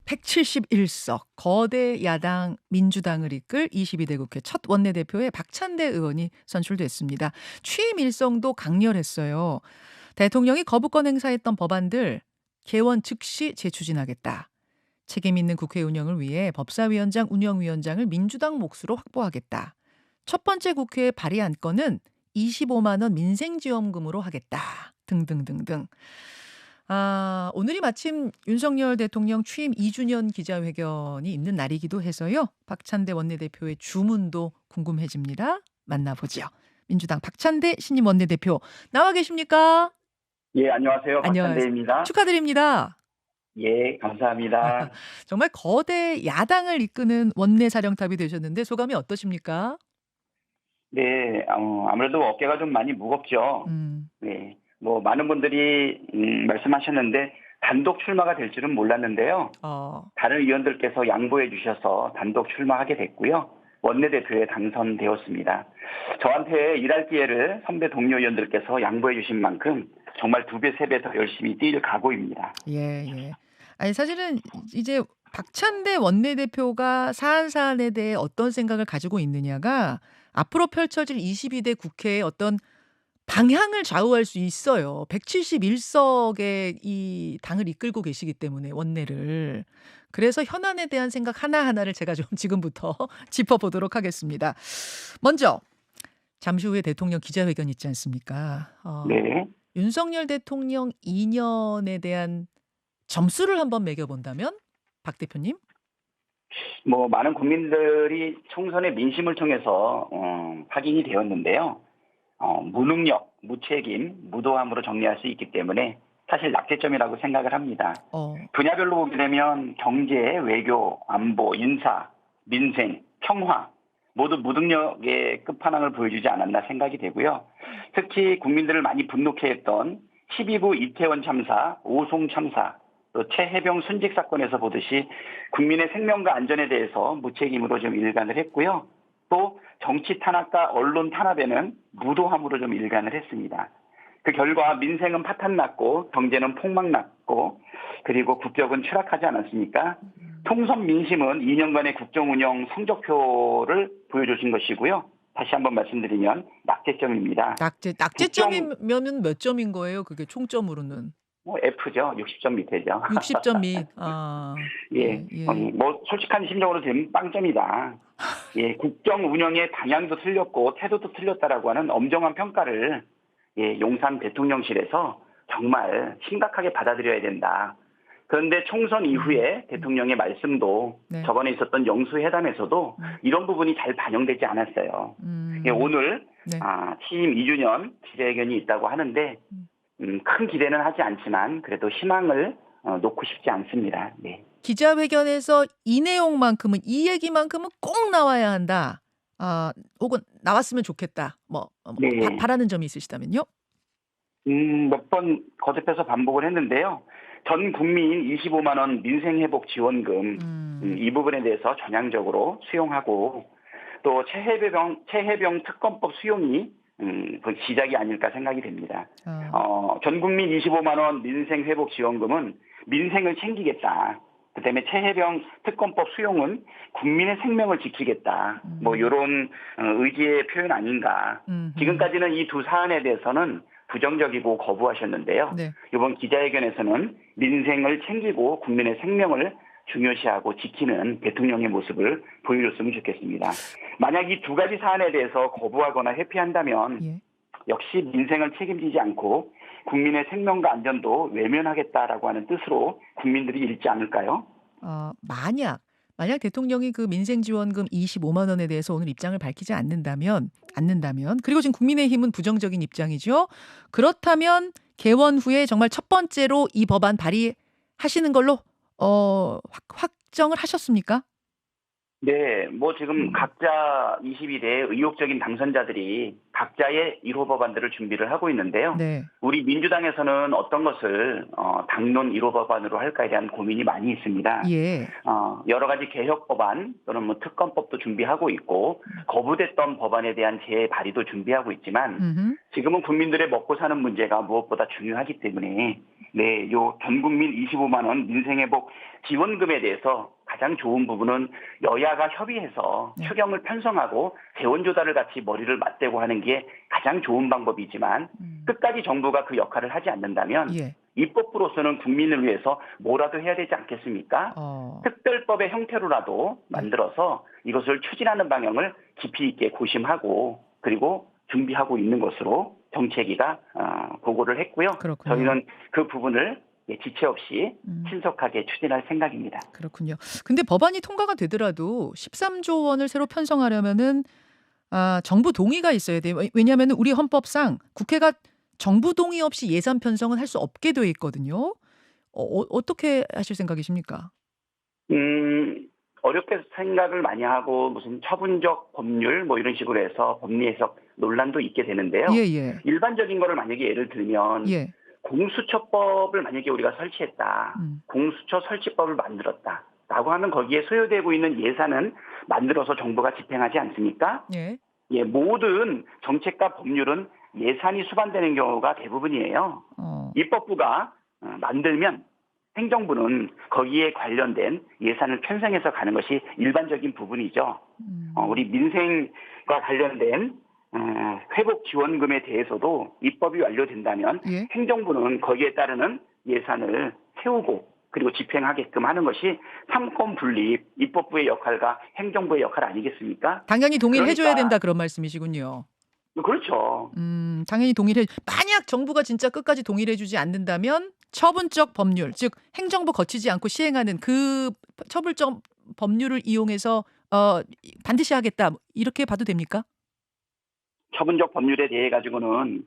171석 거대 야당 민주당을 이끌 22대 국회 첫 원내대표에 박찬대 의원이 선출됐습니다. 취임 일성도 강렬했어요. 대통령이 거부권 행사했던 법안들 개원 즉시 재추진하겠다. 책임 있는 국회 운영을 위해 법사위원장 운영위원장을 민주당 몫으로 확보하겠다. 첫 번째 국회에 발의한 건은 25만 원 민생지원금으로 하겠다. 등등등등. 오늘이 마침 윤석열 대통령 취임 2주년 기자회견이 있는 날이기도 해서요. 박찬대 원내대표의 주문도 궁금해집니다. 만나보죠. 민주당 박찬대 신임 원내대표 나와 계십니까? 예, 안녕하세요. 안녕하세요. 박찬대입니다. 축하드립니다. 예, 감사합니다. 정말 거대 야당을 이끄는 원내사령탑이 되셨는데 소감이 어떠십니까? 네, 아무래도 어깨가 좀 많이 무겁죠. 음, 네, 뭐 많은 분들이 말씀하셨는데 단독 출마가 될 줄은 몰랐는데요. 어, 다른 의원들께서 양보해 주셔서 단독 출마하게 됐고요. 원내대표에 당선되었습니다. 저한테 일할 기회를 선배 동료 의원들께서 양보해 주신 만큼 정말 2배, 3배 더 열심히 뛸 각오입니다. 예, 예. 아니, 사실은 이제 박찬대 원내대표가 사안사안에 대해 어떤 생각을 가지고 있느냐가 앞으로 펼쳐질 22대 국회의 어떤 방향을 좌우할 수 있어요. 171석의 이 당을 이끌고 계시기 때문에 원내를. 그래서 현안에 대한 생각 하나하나를 제가 좀 지금부터 짚어보도록 하겠습니다. 먼저 잠시 후에 대통령 기자회견 있지 않습니까? 네. 윤석열 대통령 2년에 대한 점수를 한번 매겨본다면 박 대표님? 뭐 많은 국민들이 총선의 민심을 통해서 확인이 되었는데요. 무능력, 무책임, 무도함으로 정리할 수 있기 때문에 사실 낙제점이라고 생각을 합니다. 분야별로 보게 되면 경제, 외교, 안보, 인사, 민생, 평화 모두 무능력의 끝판왕을 보여주지 않았나 생각이 되고요. 특히 국민들을 많이 분노케 했던 12구 이태원 참사, 오송 참사, 또 최혜병 순직 사건에서 보듯이 국민의 생명과 안전에 대해서 무책임으로 좀 일관을 했고요. 또 정치 탄압과 언론 탄압에는 무도함으로 좀 일관을 했습니다. 그 결과 민생은 파탄났고 경제는 폭망났고 그리고 국격은 추락하지 않았습니까? 통선 민심은 2년간의 국정운영 성적표를 보여주신 것이고요. 다시 한번 말씀드리면 낙제점입니다. 낙제점이면 몇 점인 거예요? 그게 총점으로는? 뭐 F죠. 60점 밑에죠. 60점 밑. 예. 뭐 솔직한 심정으로 들으면 빵점이다. 예, 국정 운영의 방향도 틀렸고 태도도 틀렸다라고 하는 엄정한 평가를 용산 대통령실에서 정말 심각하게 받아들여야 된다. 그런데 총선 이후에 대통령의 말씀도 네. 저번에 있었던 영수회담에서도 이런 부분이 잘 반영되지 않았어요. 오늘 네. 취임 2주년 기자회견이 있다고 하는데 큰 기대는 하지 않지만 그래도 희망을 놓고 싶지 않습니다. 네. 기자회견에서 이 내용만큼은 이 얘기만큼은 꼭 나와야 한다. 혹은 나왔으면 좋겠다. 네. 바라는 점이 있으시다면요? 몇 번 거듭해서 반복을 했는데요. 전 국민 25만 원 민생회복 지원금 이 부분에 대해서 전향적으로 수용하고 또 최혜병 특검법 수용이 그 시작이 아닐까 생각이 됩니다. 전 국민 25만 원 민생회복 지원금은 민생을 챙기겠다. 그다음에 최혜병 특검법 수용은 국민의 생명을 지키겠다. 뭐 이런 의지의 표현 아닌가. 지금까지는 이 두 사안에 대해서는 부정적이고 거부하셨는데요. 네. 이번 기자회견에서는 민생을 챙기고 국민의 생명을 중요시하고 지키는 대통령의 모습을 보여줬으면 좋겠습니다. 만약 이 두 가지 사안에 대해서 거부하거나 회피한다면 역시 민생을 책임지지 않고 국민의 생명과 안전도 외면하겠다라고 하는 뜻으로 국민들이 읽지 않을까요? 만약 대통령이 그 민생지원금 25만 원에 대해서 오늘 입장을 밝히지 않는다면 그리고 지금 국민의힘은 부정적인 입장이죠. 그렇다면 개원 후에 정말 첫 번째로 이 법안 발의하시는 걸로 확정을 하셨습니까? 네. 뭐 지금 음. 각자 22대 의혹적인 당선자들이 각자의 1호 법안들을 준비를 하고 있는데요. 네. 우리 민주당에서는 어떤 것을 당론 1호 법안으로 할까에 대한 고민이 많이 있습니다. 예. 여러 가지 개혁 법안 또는 뭐 특검법도 준비하고 있고 음. 거부됐던 법안에 대한 재발의도 준비하고 있지만 음흠. 지금은 국민들의 먹고 사는 문제가 무엇보다 중요하기 때문에 네, 요 전국민 25만 원 민생회복 지원금에 대해서 가장 좋은 부분은 여야가 협의해서 네. 추경을 편성하고 재원 조달을 같이 머리를 맞대고 하는 게 가장 좋은 방법이지만 음. 끝까지 정부가 그 역할을 하지 않는다면 예. 입법부로서는 국민을 위해서 뭐라도 해야 되지 않겠습니까? 어. 특별법의 형태로라도 네. 만들어서 이것을 추진하는 방향을 깊이 있게 고심하고 그리고 준비하고 있는 것으로 정책위가 보고를 했고요. 그렇군요. 저희는 그 부분을 지체 없이 음. 신속하게 추진할 생각입니다. 그렇군요. 근데 법안이 통과가 되더라도 13조 원을 새로 편성하려면은 정부 동의가 있어야 돼요. 왜냐하면 우리 헌법상 국회가 정부 동의 없이 예산 편성은 할 수 없게 돼 있거든요. 어떻게 하실 생각이십니까? 음, 어렵게 생각을 많이 하고 무슨 처분적 법률 뭐 이런 식으로 해서 법리 해석 논란도 있게 되는데요. 예예. 일반적인 거를 만약에 예를 들면 예. 공수처법을 만약에 우리가 설치했다. 음. 공수처 설치법을 만들었다. 라고 하면 거기에 소요되고 있는 예산은 만들어서 정부가 집행하지 않습니까? 예. 예, 모든 정책과 법률은 예산이 수반되는 경우가 대부분이에요. 어. 입법부가 만들면 행정부는 거기에 관련된 예산을 편성해서 가는 것이 일반적인 부분이죠. 우리 민생과 관련된 회복 지원금에 대해서도 입법이 완료된다면 예. 행정부는 거기에 따르는 예산을 세우고 그리고 집행하게끔 하는 것이 삼권 분립, 입법부의 역할과 행정부의 역할 아니겠습니까? 당연히 동의를 해 줘야 그러니까 된다 그런 말씀이시군요. 그렇죠. 당연히 동의를 만약 정부가 진짜 끝까지 동의를 해 주지 않는다면 처분적 법률 즉 행정부 거치지 않고 시행하는 그 처분적 법률을 이용해서 반드시 하겠다. 이렇게 봐도 됩니까? 처분적 법률에 대해 가지고는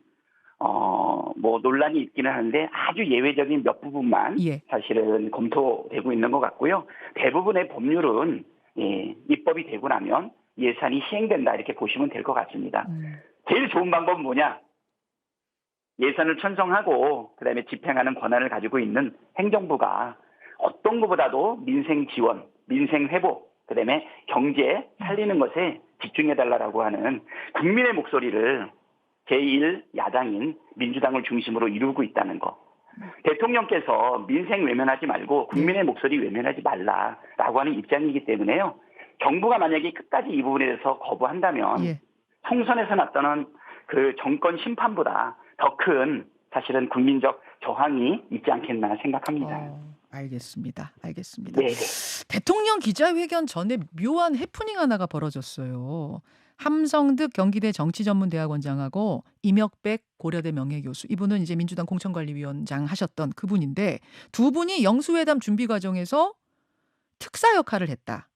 뭐 논란이 있기는 한데 아주 예외적인 몇 부분만 예. 사실은 검토되고 있는 것 같고요. 대부분의 법률은 입법이 되고 나면 예산이 시행된다 이렇게 보시면 될 것 같습니다. 음. 제일 좋은 방법은 뭐냐? 예산을 편성하고 그다음에 집행하는 권한을 가지고 있는 행정부가 어떤 것보다도 민생 지원, 민생 회복, 그다음에 경제 살리는 것에 집중해달라고 하는 국민의 목소리를 제1야당인 민주당을 중심으로 이루고 있다는 거. 대통령께서 민생 외면하지 말고 국민의 목소리 외면하지 말라라고 하는 입장이기 때문에요. 정부가 만약에 끝까지 이 부분에 대해서 거부한다면 예. 총선에서 났던 그 정권 심판보다 더 큰 사실은 국민적 저항이 있지 않겠나 생각합니다. 알겠습니다. 알겠습니다. 네, 네. 대통령 기자회견 전에 묘한 해프닝 하나가 벌어졌어요. 함성득 경기대 정치전문대학원장하고 임혁백 고려대 명예교수 이분은 이제 민주당 공천관리위원장 하셨던 그분인데 두 분이 영수회담 준비 과정에서 특사 역할을 했다.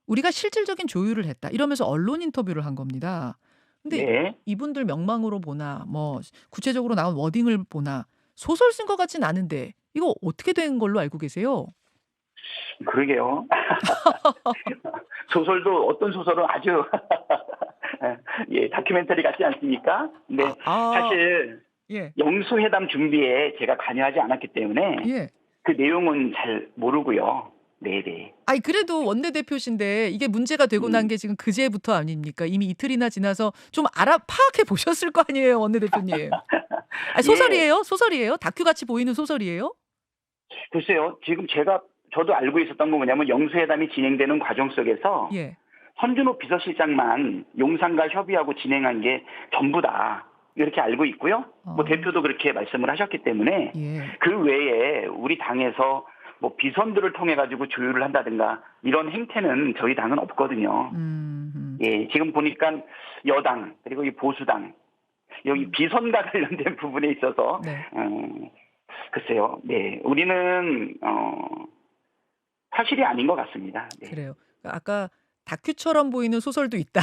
우리가 실질적인 조율을 했다. 이러면서 언론 인터뷰를 한 겁니다. 근데 네. 이분들 명망으로 보나 뭐 구체적으로 나온 워딩을 보나 소설 쓴 것 같진 않은데 이거 어떻게 된 걸로 알고 계세요? 그러게요. 소설도 어떤 소설은 아주 예, 다큐멘터리 같지 않습니까? 근데 아, 사실 예, 영수회담 준비에 제가 관여하지 않았기 때문에 예. 그 내용은 잘 모르고요. 네네. 아니 그래도 원내대표신데 이게 문제가 되고 난 음, 게 지금 그제부터 아닙니까? 이미 이틀이나 지나서 좀 파악해 보셨을 거 아니에요, 원내대표님. 아니 예, 소설이에요? 소설이에요? 다큐 같이 보이는 소설이에요? 글쎄요. 지금 저도 알고 있었던 건 뭐냐면 영수회담이 진행되는 과정 속에서 예. 선준호 비서실장만 용산과 협의하고 진행한 게 전부다. 이렇게 알고 있고요. 뭐 어, 대표도 그렇게 말씀을 하셨기 때문에 예. 그 외에 우리 당에서 뭐 비선들을 통해 가지고 조율을 한다든가 이런 행태는 저희 당은 없거든요. 음. 예, 지금 보니까 여당 그리고 이 보수당 여기 음. 비선과 관련된 부분에 있어서 네. 글쎄요. 네, 우리는 사실이 아닌 것 같습니다. 네. 그래요. 아까 다큐처럼 보이는 소설도 있다.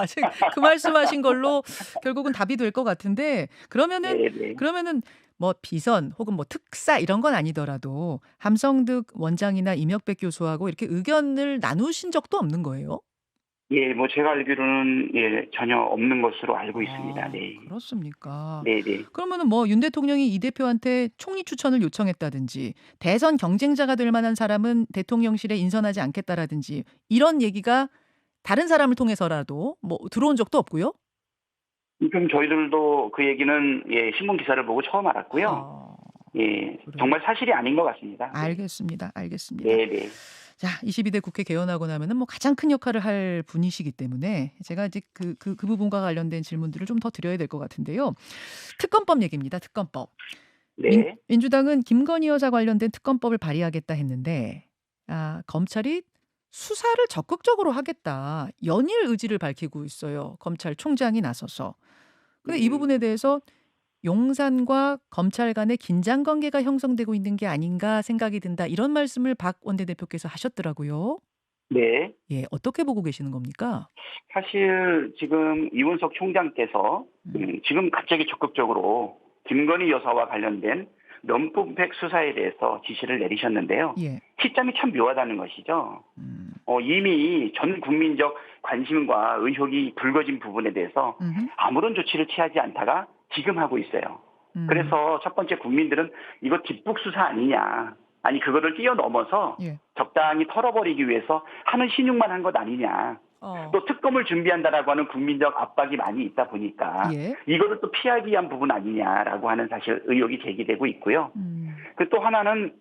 지금 그 말씀하신 걸로 결국은 답이 될 것 같은데 그러면은 네네. 그러면은 뭐 비선 혹은 뭐 특사 이런 건 아니더라도 함성득 원장이나 임혁백 교수하고 이렇게 의견을 나누신 적도 없는 거예요? 예, 뭐 제가 알기로는 예, 전혀 없는 것으로 알고 있습니다. 아 네. 그렇습니까? 네네. 그러면은 뭐 윤 대통령이 이 대표한테 총리 추천을 요청했다든지 대선 경쟁자가 될 만한 사람은 대통령실에 인선하지 않겠다라든지 이런 얘기가 다른 사람을 통해서라도 뭐 들어온 적도 없고요? 지금 저희들도 그 얘기는 예, 신문 기사를 보고 처음 알았고요. 하 예, 그래요. 정말 사실이 아닌 것 같습니다. 네. 알겠습니다. 알겠습니다. 네네. 자 22대 국회 개원하고 나면은 뭐 가장 큰 역할을 할 분이시기 때문에 제가 이제 그 부분과 관련된 질문들을 좀 더 드려야 될 것 같은데요. 특검법 얘기입니다. 특검법. 네. 민주당은 김건희 여사 관련된 특검법을 발의하겠다 했는데 검찰이 수사를 적극적으로 하겠다. 연일 의지를 밝히고 있어요. 검찰총장이 나서서. 근데 이 부분에 음. 대해서 용산과 검찰 간의 긴장 관계가 형성되고 있는 게 아닌가 생각이 든다. 이런 말씀을 박 원내대표께서 하셨더라고요. 네. 예, 어떻게 보고 계시는 겁니까? 사실 지금 이원석 총장께서 음. 지금 갑자기 적극적으로 김건희 여사와 관련된 명품백 수사에 대해서 지시를 내리셨는데요. 예. 시점이 참 묘하다는 것이죠. 음. 이미 전 국민적 관심과 의혹이 불거진 부분에 대해서 음흠. 아무런 조치를 취하지 않다가 지금 하고 있어요. 음. 그래서 첫 번째 국민들은 이거 뒷북 수사 아니냐. 아니 그거를 뛰어넘어서 예. 적당히 털어버리기 위해서 하는 신용만 한 것 아니냐. 어. 또 특검을 준비한다라고 하는 국민적 압박이 많이 있다 보니까 예. 이거를 또 피하기 위한 부분 아니냐라고 하는 사실 의혹이 제기되고 있고요. 음. 그 또 하나는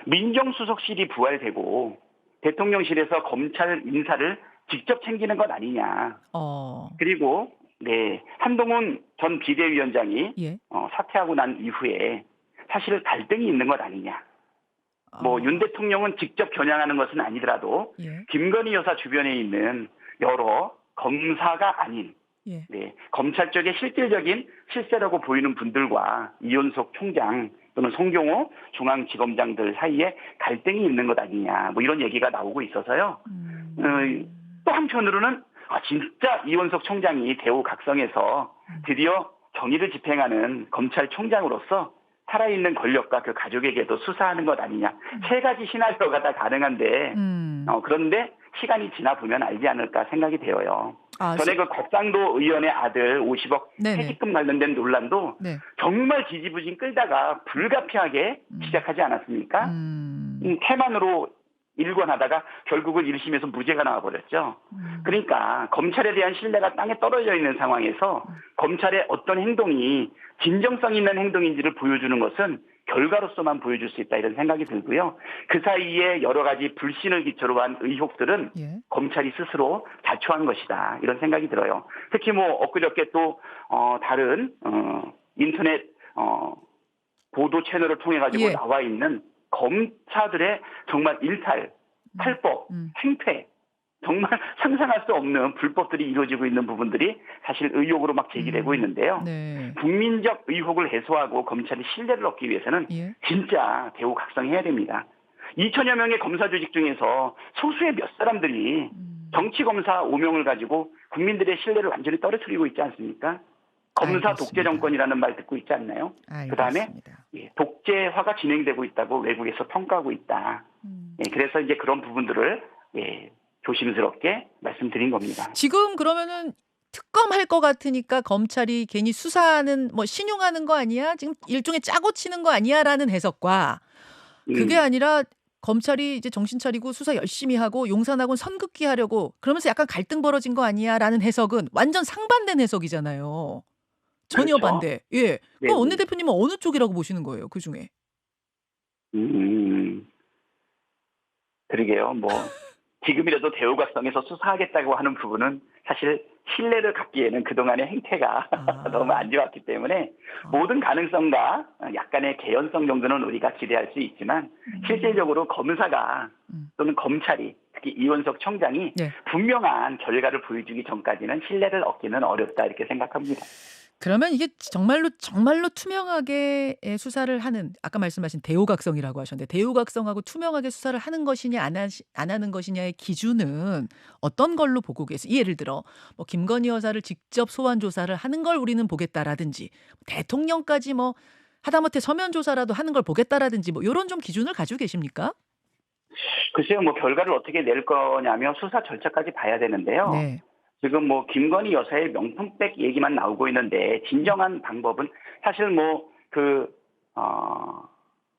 민정수석실이 부활되고 대통령실에서 검찰 인사를 직접 챙기는 것 아니냐. 어. 그리고 네, 한동훈 전 비대위원장이 예. 사퇴하고 난 이후에 사실 갈등이 있는 것 아니냐. 뭐 윤 아. 대통령은 직접 겨냥하는 것은 아니더라도 예. 김건희 여사 주변에 있는 여러 검사가 아닌 예. 네, 검찰 쪽의 실질적인 실세라고 보이는 분들과 이현석 총장 또는 송경호 중앙지검장들 사이에 갈등이 있는 것 아니냐 뭐 이런 얘기가 나오고 있어서요. 어, 음. 또 한편으로는 진짜 이원석 총장이 대우각성에서 드디어 정의를 집행하는 검찰총장으로서 살아있는 권력과 그 가족에게도 수사하는 것 아니냐. 세 가지 시나리오가 다 가능한데 그런데 시간이 지나 보면 알지 않을까 생각이 되어요. 아, 전에 그 곽상도 의원의 아들 50억 네네. 퇴직금 관련된 논란도 네. 정말 지지부진 끌다가 불가피하게 시작하지 않았습니까? 태만으로 일관하다가 결국은 1심에서 무죄가 나와버렸죠. 그러니까 검찰에 대한 신뢰가 땅에 떨어져 있는 상황에서 검찰의 어떤 행동이 진정성 있는 행동인지를 보여주는 것은 결과로서만 보여줄 수 있다 이런 생각이 들고요. 그 사이에 여러 가지 불신을 기초로 한 의혹들은 예. 검찰이 스스로 자초한 것이다 이런 생각이 들어요. 특히 뭐 엊그저께 또 다른 인터넷 보도 채널을 통해 가지고 예. 나와 있는 검사들의 정말 일탈, 탈법, 행패 정말 상상할 수 없는 불법들이 이루어지고 있는 부분들이 사실 의혹으로 막 제기되고 있는데요. 네. 국민적 의혹을 해소하고 검찰의 신뢰를 얻기 위해서는 예. 진짜 대우각성해야 됩니다. 2천여 명의 검사 조직 중에서 소수의 몇 사람들이 정치검사 오명을 가지고 국민들의 신뢰를 완전히 떨어뜨리고 있지 않습니까? 검사 알겠습니다. 독재 정권이라는 말 듣고 있지 않나요? 그다음에 알겠습니다. 독재화가 진행되고 있다고 외국에서 평가하고 있다. 그래서 이제 그런 부분들을 조심스럽게 말씀드린 겁니다. 지금 그러면은 특검할 것 같으니까 검찰이 괜히 수사하는 뭐 신용하는 거 아니야? 지금 일종의 짜고 치는 거 아니야라는 해석과 그게 아니라 검찰이 이제 정신 차리고 수사 열심히 하고 용산하고는 선긋기 하려고 그러면서 약간 갈등 벌어진 거 아니야라는 해석은 완전 상반된 해석이잖아요. 전혀 그렇죠. 반대. 예. 네. 그럼 원내대표님은 어느 쪽이라고 보시는 거예요? 그중에? 그러게요. 뭐 지금이라도 대우각성에서 수사하겠다고 하는 부분은 사실 신뢰를 갖기에는 그동안의 행태가 너무 안 좋았기 때문에 모든 가능성과 약간의 개연성 정도는 우리가 기대할 수 있지만 실질적으로 검사가 또는 검찰이 특히 이원석 총장이 네. 분명한 결과를 보여주기 전까지는 신뢰를 얻기는 어렵다 이렇게 생각합니다. 그러면 이게 정말로 투명하게 수사를 하는 아까 말씀하신 대오각성이라고 하셨는데 대오각성하고 투명하게 수사를 하는 것이냐 안 하는 것이냐의 기준은 어떤 걸로 보고 계세요? 예를 들어 뭐 김건희 여사를 직접 소환 조사를 하는 걸 우리는 보겠다라든지 대통령까지 뭐 하다못해 서면 조사라도 하는 걸 보겠다라든지 뭐 요런 좀 기준을 가지고 계십니까? 글쎄요, 뭐 결과를 어떻게 낼 거냐며 수사 절차까지 봐야 되는데요. 네. 지금 뭐 김건희 여사의 명품백 얘기만 나오고 있는데 진정한 방법은 사실 뭐 그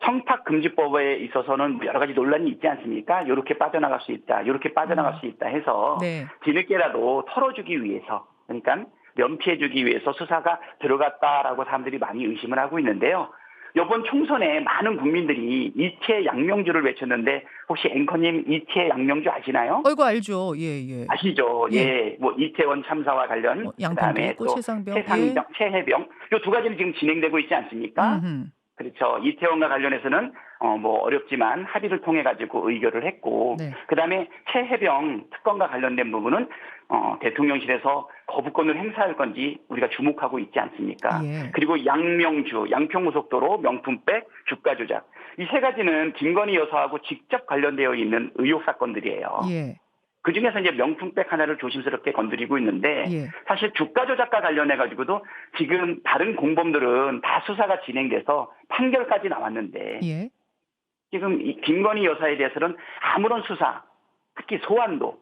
청탁금지법에 있어서는 여러 가지 논란이 있지 않습니까? 이렇게 빠져나갈 수 있다, 이렇게 빠져나갈 음. 수 있다 해서 네. 뒤늦게라도 털어주기 위해서, 그러니까 면피해주기 위해서 수사가 들어갔다라고 사람들이 많이 의심을 하고 있는데요. 이번 총선에 많은 국민들이 이채 양명주를 외쳤는데 혹시 앵커님 이채 양명주 아시나요? 어이구 알죠. 예. 아시죠? 예. 예, 뭐 이태원 참사와 관련, 뭐 양평도 그다음에 있고 또 최상병. 예. 최해병, 요 두 가지는 지금 진행되고 있지 않습니까? 음흠. 그렇죠. 이태원과 관련해서는 뭐 어렵지만 합의를 통해 가지고 의결을 했고, 네. 그다음에 최해병 특검과 관련된 부분은 대통령실에서 거부권을 행사할 건지 우리가 주목하고 있지 않습니까? 예. 그리고 양명주, 양평고속도로 명품백, 주가 조작, 이 세 가지는 김건희 여사하고 직접 관련되어 있는 의혹 사건들이에요. 예. 그 중에서 이제 명품백 하나를 조심스럽게 건드리고 있는데, 예. 사실 주가 조작과 관련해가지고도 지금 다른 공범들은 다 수사가 진행돼서 판결까지 나왔는데, 예. 지금 이 김건희 여사에 대해서는 아무런 수사, 특히 소환도,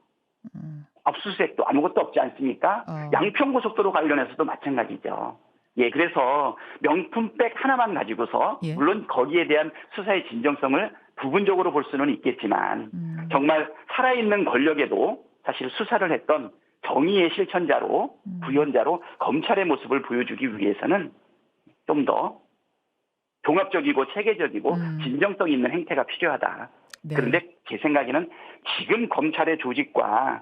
음. 압수수색도 아무것도 없지 않습니까? 양평고속도로 관련해서도 마찬가지죠. 예, 그래서 명품백 하나만 가지고서 예. 물론 거기에 대한 수사의 진정성을 부분적으로 볼 수는 있겠지만 정말 살아있는 권력에도 사실 수사를 했던 정의의 실천자로 구현자로 검찰의 모습을 보여주기 위해서는 좀 더 종합적이고 체계적이고 진정성 있는 행태가 필요하다. 네. 그런데 제 생각에는 지금 검찰의 조직과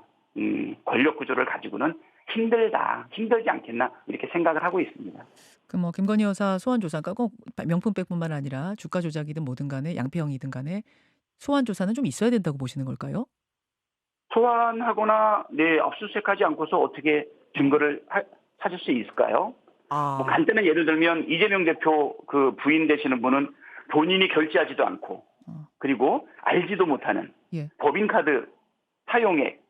권력 구조를 가지고는 힘들지 않겠나 이렇게 생각을 하고 있습니다. 그 뭐 김건희 여사 소환 조사가 꼭 명품백뿐만 아니라 주가 조작이든 뭐든 간에 양평이든 간에 소환 조사는 좀 있어야 된다고 보시는 걸까요? 소환하거나 압수수색하지 않고서 어떻게 증거를 찾을 수 있을까요? 뭐 아. 간단한 예를 들면 이재명 대표 그 부인 되시는 분은 본인이 결제하지도 않고 그리고 알지도 못하는 예. 법인카드 사용액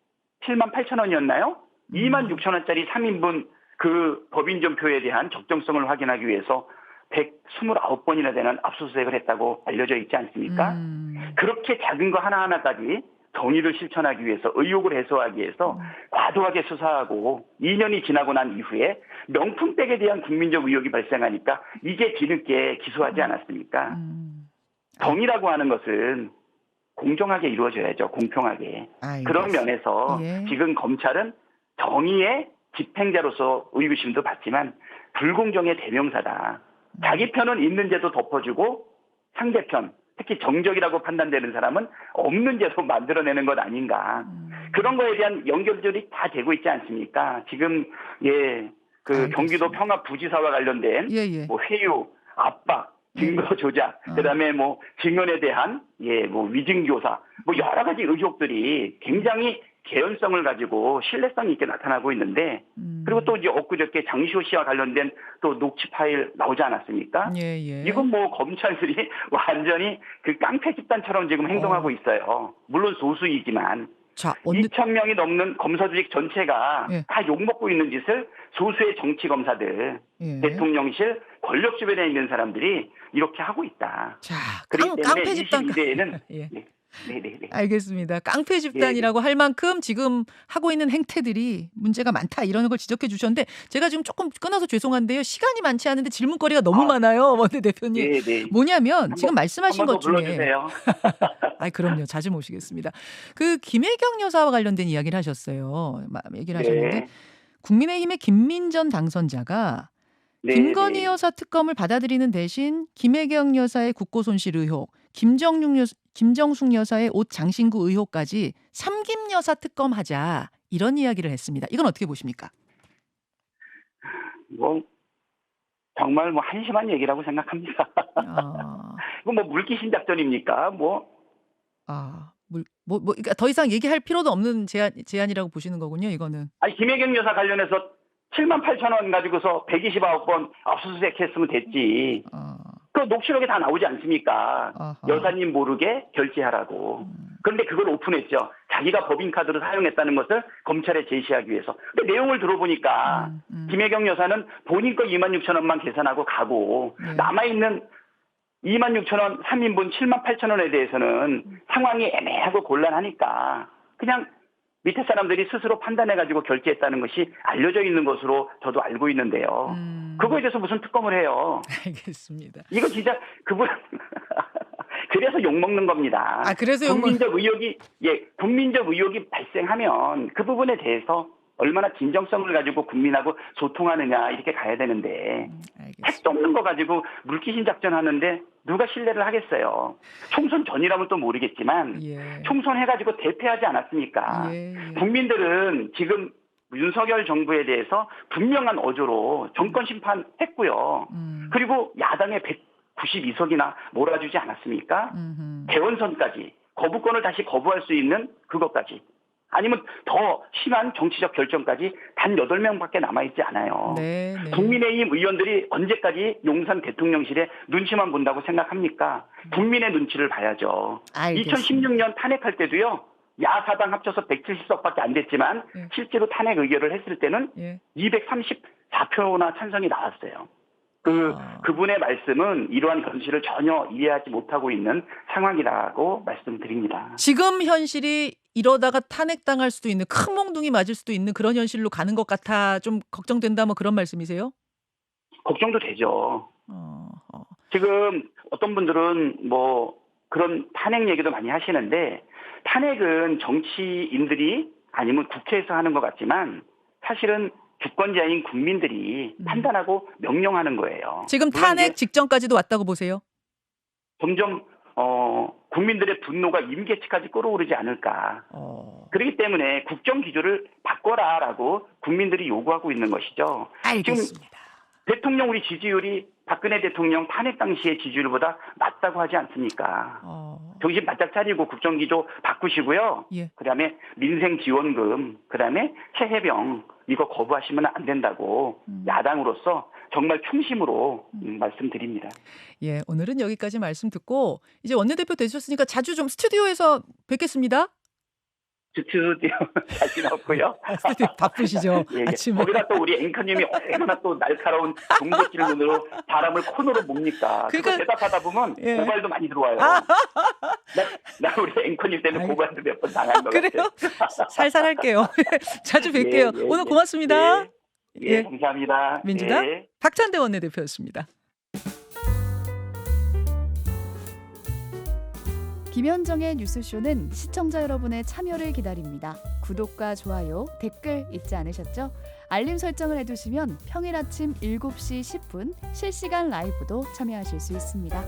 7만 8천 원이었나요? 2만 6천 원짜리 3인분 그 법인전표에 대한 적정성을 확인하기 위해서 129번이나 되는 압수수색을 했다고 알려져 있지 않습니까? 그렇게 작은 거 하나하나까지 정의를 실천하기 위해서 의혹을 해소하기 위해서 과도하게 수사하고 2년이 지나고 난 이후에 명품백에 대한 국민적 의혹이 발생하니까 이제 뒤늦게 기소하지 않았습니까? 정의라고 하는 것은 공정하게 이루어져야죠. 공평하게. 그런 면에서 예. 지금 검찰은 정의의 집행자로서 의구심도 받지만 불공정의 대명사다. 자기 편은 있는 죄도 덮어주고 상대편, 특히 정적이라고 판단되는 사람은 없는 죄도 만들어내는 것 아닌가. 그런 거에 대한 연결들이 다 되고 있지 않습니까? 지금 그 경기도 평화부지사와 관련된 예. 뭐 회유, 압박, 증거 조작, 그다음에 뭐 증언에 대한 뭐 위증교사, 뭐 여러 가지 의혹들이 굉장히 개연성을 가지고 신뢰성 있게 나타나고 있는데, 그리고 또 이제 엊그저께 장시호 씨와 관련된 또 녹취 파일 나오지 않았습니까? 예. 이건 뭐 검찰들이 완전히 그 깡패 집단처럼 지금 행동하고 있어요. 물론 소수이지만. 자, 2,000명이 넘는 검사 조직 전체가 예. 다 욕먹고 있는 짓을 소수의 정치 검사들, 예. 대통령실 권력 주변에 있는 사람들이 이렇게 하고 있다. 자, 그렇기 때문에 깡패 집단 22대에는 예. 네. 알겠습니다. 깡패 집단이라고 할 만큼 지금 하고 있는 행태들이 문제가 많다 이런 걸 지적해 주셨는데 제가 지금 조금 끊어서 죄송한데요. 시간이 많지 않은데 질문거리가 너무 많아요. 원내대표님. 네. 뭐냐면 지금 말씀하신 것 중에 불러주세요. 그럼요. 자주 모시겠습니다. 그 김혜경 여사와 관련된 이야기를 하셨어요. 얘기를 하셨는데 네. 국민의힘의 김민전 당선자가 네, 김건희 네. 여사 특검을 받아들이는 대신 김혜경 여사의 국고 손실 의혹, 김정숙 여사의 옷 장신구 의혹까지 삼김 여사 특검하자 이런 이야기를 했습니다. 이건 어떻게 보십니까? 뭐 정말 뭐 한심한 얘기라고 생각합니다. 아, 이거 뭐 물귀신 작전입니까? 그러니까 더 이상 얘기할 필요도 없는 제안이라고 보시는 거군요. 이거는. 아니 김혜경 여사 관련해서 78,000원 가지고서 129번 압수수색 했으면 됐지. 어. 그 녹취록에 다 나오지 않습니까? 어허. 여사님 모르게 결제하라고. 그런데 그걸 오픈했죠. 자기가 법인카드로 사용했다는 것을 검찰에 제시하기 위해서. 근데 내용을 들어보니까 김혜경 여사는 본인 거 26,000원만 계산하고 가고 네. 남아있는 26,000원 3인분 78,000원에 대해서는 상황이 애매하고 곤란하니까 그냥 밑에 사람들이 스스로 판단해가지고 결제했다는 것이 알려져 있는 것으로 저도 알고 있는데요. 그거에 대해서 무슨 특검을 해요. 알겠습니다. 이거 진짜 그분 그래서 욕먹는 겁니다. 아, 그래서 욕먹- 국민적 의혹이 발생하면 그 부분에 대해서 얼마나 진정성을 가지고 국민하고 소통하느냐 이렇게 가야 되는데 알겠습니다. 택도 없는 거 가지고 물귀신 작전하는데 누가 신뢰를 하겠어요. 총선 전이라면 또 모르겠지만 예. 총선 해가지고 대패하지 않았습니까? 예, 예. 국민들은 지금 윤석열 정부에 대해서 분명한 어조로 정권 심판했고요. 그리고 야당의 192석이나 몰아주지 않았습니까? 대원선까지 거부권을 다시 거부할 수 있는 그것까지 아니면 더 심한 정치적 결정까지 단 8명밖에 남아있지 않아요. 네, 네. 국민의힘 의원들이 언제까지 용산 대통령실에 눈치만 본다고 생각합니까? 국민의 눈치를 봐야죠. 알겠습니다. 2016년 탄핵할 때도요. 야사당 합쳐서 170석밖에 안 됐지만 예. 실제로 탄핵 의결을 했을 때는 예. 234표나 찬성이 나왔어요. 아. 그분의 말씀은 이러한 현실을 전혀 이해하지 못하고 있는 상황이라고 말씀드립니다. 지금 현실이 이러다가 탄핵당할 수도 있는 큰 몽둥이 맞을 수도 있는 그런 현실로 가는 것 같아 좀 걱정된다 뭐 그런 말씀이세요? 걱정도 되죠. 어. 지금 어떤 분들은 뭐 그런 탄핵 얘기도 많이 하시는데 탄핵은 정치인들이 아니면 국회에서 하는 것 같지만 사실은 주권자인 국민들이 판단하고 명령하는 거예요. 지금 물론 탄핵 이제 직전까지도 왔다고 보세요? 점점 국민들의 분노가 임계치까지 끌어오르지 않을까. 어. 그렇기 때문에 국정 기조를 바꿔라라고 국민들이 요구하고 있는 것이죠. 알겠습니다. 대통령 우리 지지율이 박근혜 대통령 탄핵 당시의 지지율보다 낮다고 하지 않습니까? 정신 바짝 차리고 국정 기조 바꾸시고요. 예. 그다음에 민생 지원금, 그다음에 새해병 이거 거부하시면 안 된다고 야당으로서 정말 충심으로 말씀드립니다. 예, 오늘은 여기까지 말씀 듣고 이제 원내대표 되셨으니까 자주 좀 스튜디오에서 뵙겠습니다. 스튜디오 자신 없고요. 스튜디오 바쁘시죠? 예, 예. 아침에. 거기다 또 우리 앵커님이 얼마나 또 날카로운 정보 질문으로 사람을 코너로 뭡니까? 그거 그러니까- 대답하다 보면 예. 고발도 많이 들어와요. 나 우리 앵커님 때문에 고발도 몇 번 당한 것 그래요? 같아요. 살살 할게요. 자주 뵐게요. 예, 예, 오늘 예. 고맙습니다. 예, 감사합니다. 민주당 예. 박찬대 원내대표였습니다. 김현정의 뉴스쇼는 시청자 여러분의 참여를 기다립니다. 구독과 좋아요, 댓글 잊지 않으셨죠? 알림 설정을 해두시면 평일 아침 7시 10분 실시간 라이브도 참여하실 수 있습니다.